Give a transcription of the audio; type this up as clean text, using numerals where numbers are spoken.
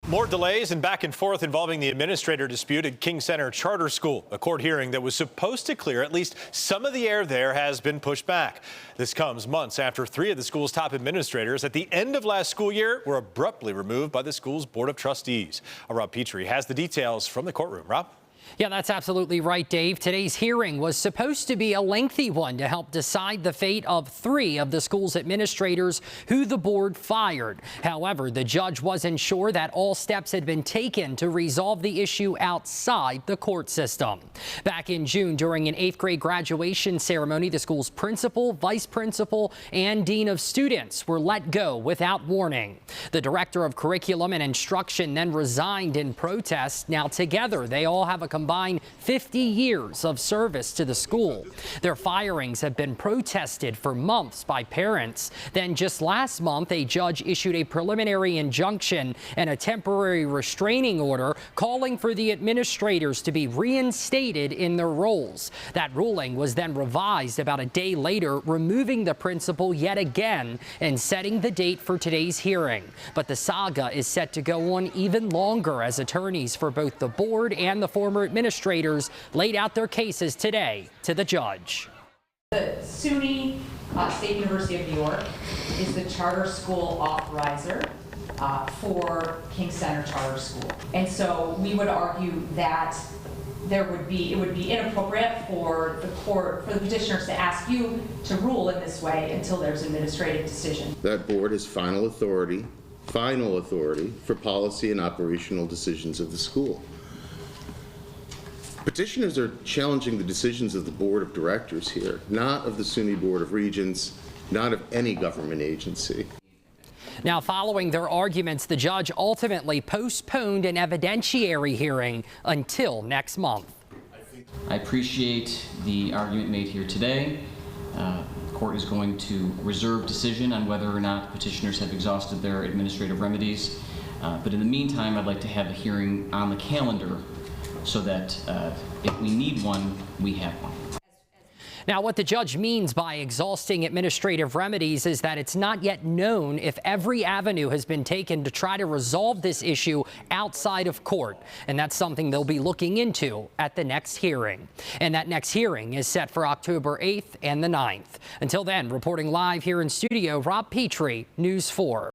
More delays and back and forth involving the administrator dispute at King Center Charter School. A court hearing that was supposed to clear at least some of the air there has been pushed back. This comes months after 3 of the school's top administrators at the end of last school year were abruptly removed by the school's Board of Trustees. Rob Petrie has the details from the courtroom. Rob? Yeah, that's absolutely right, Dave. Today's hearing was supposed to be a lengthy one to help decide the fate of 3 of the school's administrators who the board fired. However, the judge wasn't sure that all steps had been taken to resolve the issue outside the court system. Back in June, during an 8th grade graduation ceremony, the school's principal, vice principal, and dean of students were let go without warning. The director of curriculum and instruction then resigned in protest. Now together, they all have a combined 50 years of service to the school. Their firings have been protested for months by parents. Then just last month, a judge issued a preliminary injunction and a temporary restraining order calling for the administrators to be reinstated in their roles. That ruling was then revised about a day later, removing the principal yet again and setting the date for today's hearing. But the saga is set to go on even longer as attorneys for both the board and the former administrators laid out their cases today to the judge. The SUNY State University of New York is the charter school authorizer for King Center Charter School. And so we would argue that it would be inappropriate for the court, for the petitioners to ask you to rule in this way until there's an administrative decision. That board has final authority for policy and operational decisions of the school. Petitioners are challenging the decisions of the Board of Directors here, not of the SUNY Board of Regents, not of any government agency. Now, following their arguments, the judge ultimately postponed an evidentiary hearing until next month. I appreciate the argument made here today. The court is going to reserve decision on whether or not petitioners have exhausted their administrative remedies. But in the meantime, I'd like to have a hearing on the calendar so that if we need one, we have one. Now, what the judge means by exhausting administrative remedies is that it's not yet known if every avenue has been taken to try to resolve this issue outside of court. And that's something they'll be looking into at the next hearing. And that next hearing is set for October 8th and the 9th. Until then, reporting live here in studio, Rob Petrie, News 4.